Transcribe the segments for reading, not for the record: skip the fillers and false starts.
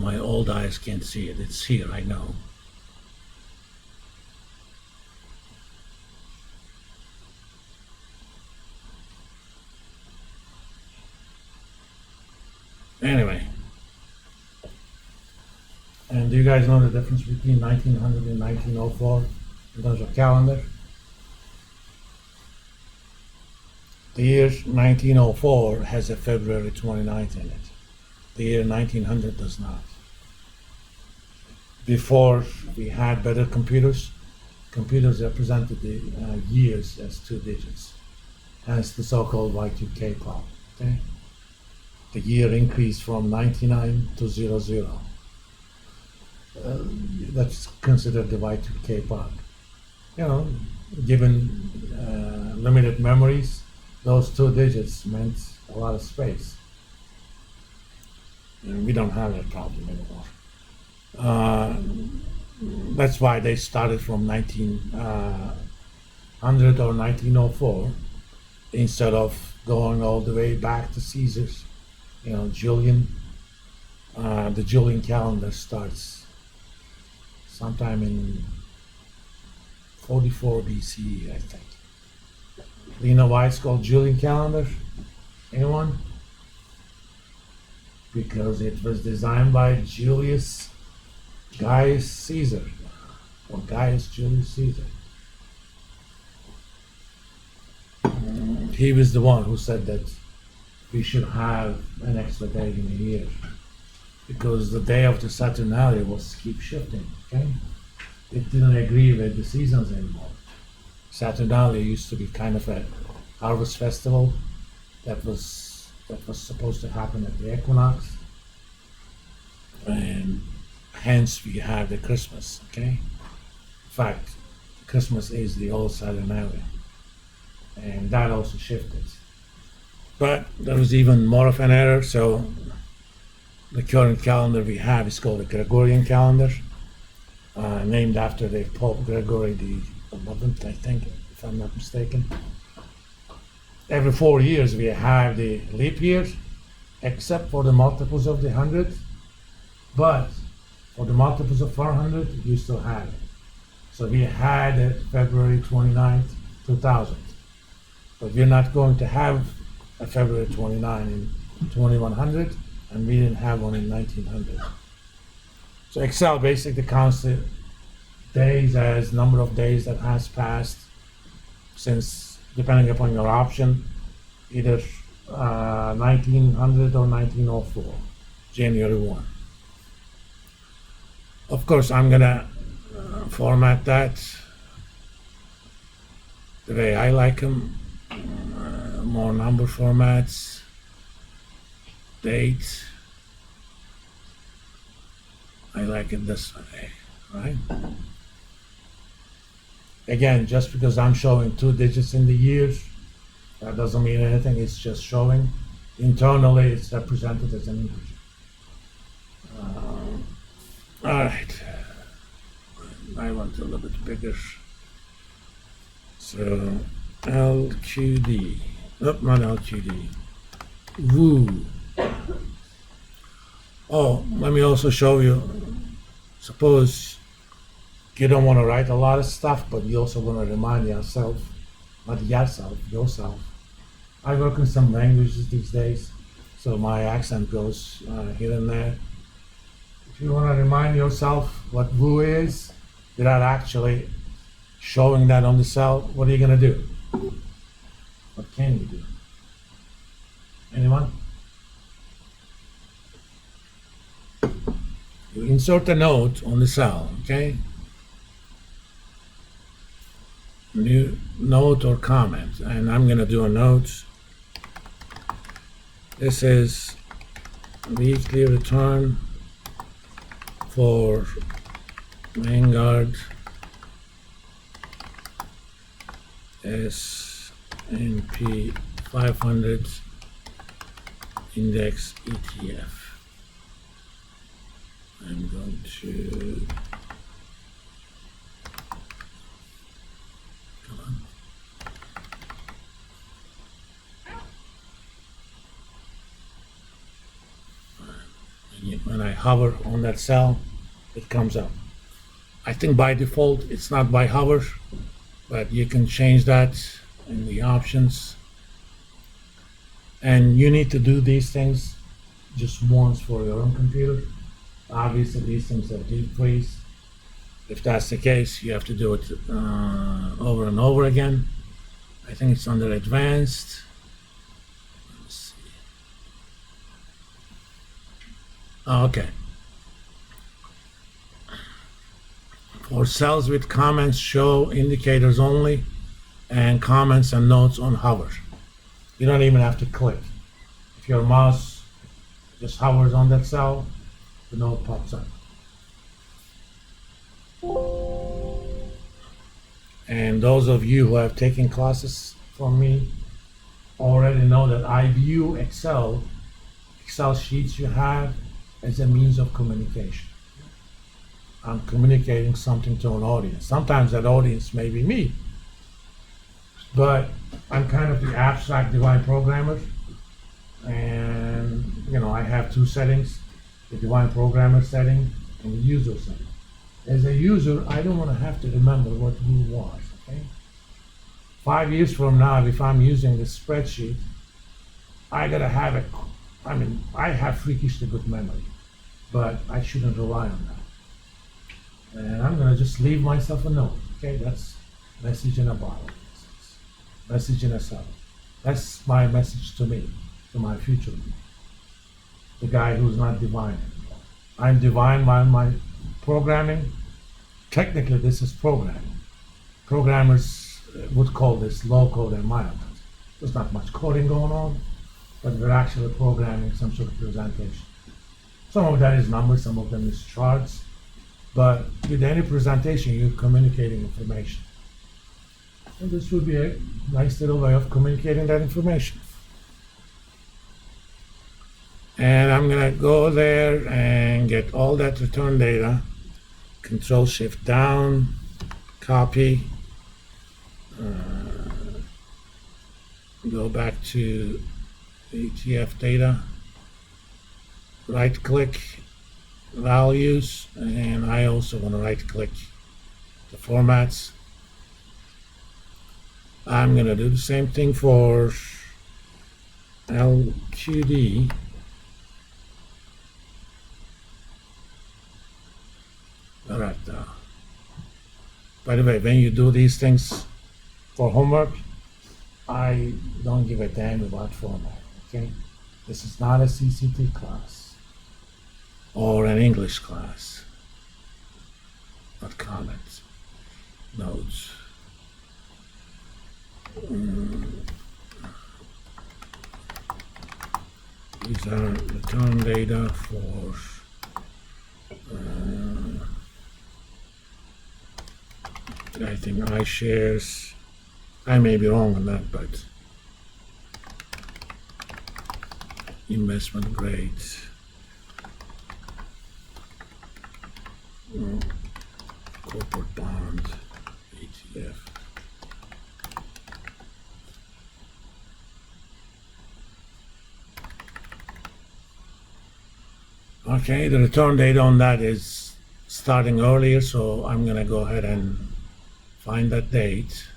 my old eyes can't see it. It's here, I know. Anyway. And do you guys know the difference between 1900 and 1904 in terms of calendar? The year 1904 has a February 29th in it. The year 1900 does not. Before we had better computers, computers represented the years as 2 digits, hence the so-called Y2K clock. Okay? The year increased from 99 to 00. That's considered the Y2K clock. You know, given limited memories, those 2 digits meant a lot of space. And we don't have that problem anymore. That's why they started from 1900 or 1904 instead of going all the way back to Caesar's. You know, Julian. The Julian calendar starts sometime in 44 BCE, I think. Do you know why it's called Julian calendar? Anyone? Because it was designed by Julius Gaius Caesar, or Gaius Julius Caesar. He was the one who said that we should have an extra day in a year, because the day of the Saturnalia was keep shifting, okay? It didn't agree with the seasons anymore. Saturnalia used to be kind of a harvest festival that was supposed to happen at the equinox, and hence we have the Christmas, okay? In fact, Christmas is the old Saturnalia, and that also shifted. But there was even more of an error, so the current calendar we have is called the Gregorian calendar, named after the Pope Gregory the 11th, I think, if I'm not mistaken. Every 4 years we have the leap year, except for the multiples of the 100, but for the multiples of 400, you still have it. So we had it February 29th, 2000, but we're not going to have a February 29 in 2100, and we didn't have one in 1900. So Excel basically counts the days as number of days that has passed since, depending upon your option, either 1900 or 1904, January 1. Of course, I'm gonna format that the way I like them, more number formats, date. I like it this way, right? Again, just because I'm showing 2 digits in the years, that doesn't mean anything. It's just showing. Internally, it's represented as an integer. All right. I want a little bit bigger. So LQD. Nope, not LQD. Woo. Oh, let me also show you. Suppose you don't want to write a lot of stuff, but you also want to remind yourself, not yourself. I work in some languages these days, so my accent goes here and there. If you want to remind yourself what Wu is, without actually showing that on the cell, what are you going to do? What can you do? Anyone? You insert a note on the cell, okay? New note or comment, and I'm going to do a note. This is weekly return for Vanguard S&P 500 index ETF. I'm going to come on. When I hover on that cell, it comes up. I think by default it's not by hover, but you can change that in the options. And you need to do these things just once for your own computer. Obviously, these things are deep freeze. If that's the case, you have to do it over and over again. I think it's under advanced. Let's see. Oh, okay. For cells with comments, show indicators only, and comments and notes on hover. You don't even have to click. If your mouse just hovers on that cell, the note pops up. And those of you who have taken classes from me already know that I view Excel sheets you have as a means of communication. I'm communicating something to an audience. Sometimes that audience may be me, but I'm kind of the abstract divine programmer, and I have two settings: the divine programmer setting and the user setting. As a user, I don't want to have to remember what who was, okay? 5 years from now, if I'm using this spreadsheet, I gotta have I have freakishly good memory, but I shouldn't rely on that. And I'm gonna just leave myself a note, okay? That's message in a bottle, message in a cell. That's my message to me, to my future me, the guy who's not divine anymore. I'm divine by my programming. Technically, this is programming. Programmers would call this low code and mild code. There's not much coding going on, but we're actually programming some sort of presentation. Some of that is numbers, some of them is charts, but with any presentation, you're communicating information. And this would be a nice little way of communicating that information. And I'm gonna go there and get all that return data, Control Shift down, copy, go back to ETF data, right click values, and I also want to right click the formats. I'm going to do the same thing for LQD. All right. By the way, when you do these things for homework, I don't give a damn about format, okay? This is not a CCT class or an English class. Not comments, notes. These are return data for I think iShares. I may be wrong on that, but investment grade. Corporate bond, ETF. Okay, the return date on that is starting earlier, so I'm gonna go ahead and find that date.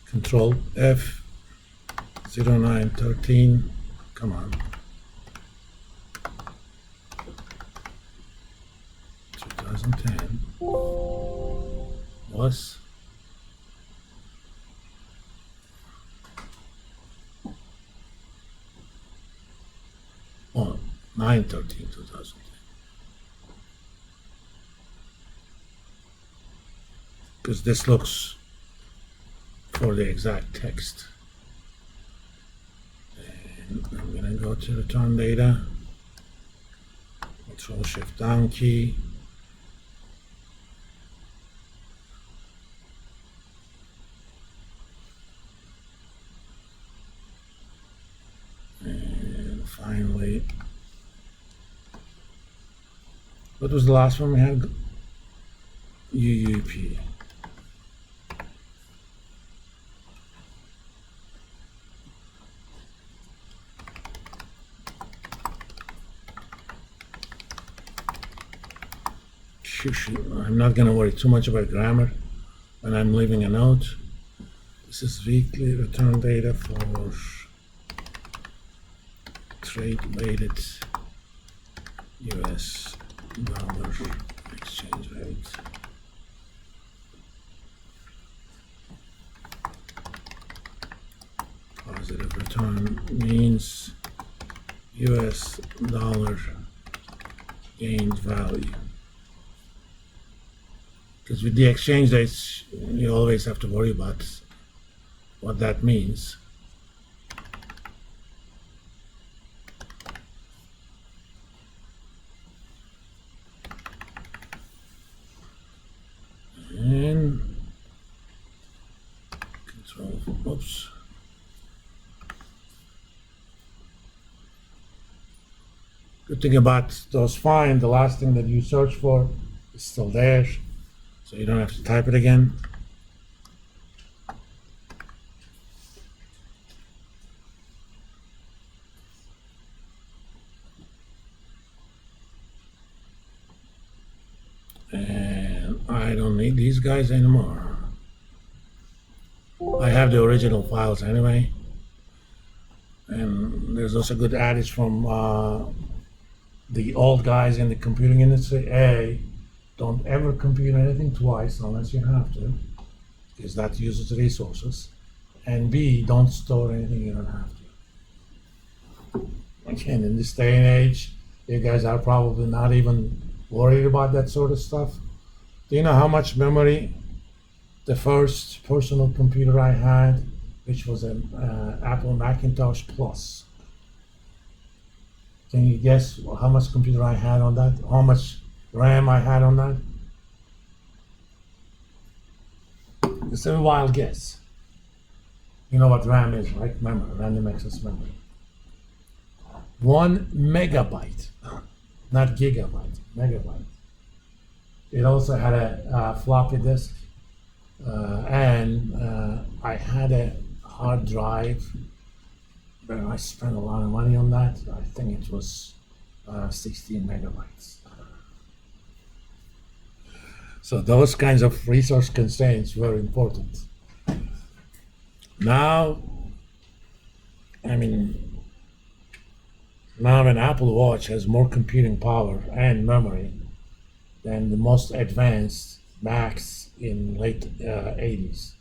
Control F, 0913, come on. 2010 was on 9/13/2010. Because this looks for the exact text. And I'm gonna go to return data, Control Shift down key. And finally, what was the last one we had? UUP. I'm not going to worry too much about grammar when I'm leaving a note. This is weekly return data for trade-weighted US dollar exchange rate. Positive return means US dollar gained value. Because with the exchange rates, you always have to worry about what that means. And control, oops. Good thing about those find, the last thing that you search for is still there, so you don't have to type it again. And I don't need these guys anymore. I have the original files anyway. And there's also a good adage from the old guys in the computing industry. A, don't ever compute anything twice unless you have to, because that uses resources. And B, don't store anything you don't have to. Again, in this day and age, you guys are probably not even worried about that sort of stuff. Do you know how much memory the first personal computer I had, which was an Apple Macintosh Plus? Can you guess how much computer I had on that? How much RAM I had on that? It's a wild guess. You know what RAM is, right? Memory, random access memory. 1 megabyte, not gigabyte, megabyte. It also had a floppy disk, and I had a hard drive. But I spent a lot of money on that. I think it was 16 megabytes. So those kinds of resource constraints were important. Now, now an Apple Watch has more computing power and memory than the most advanced Macs in late 80s.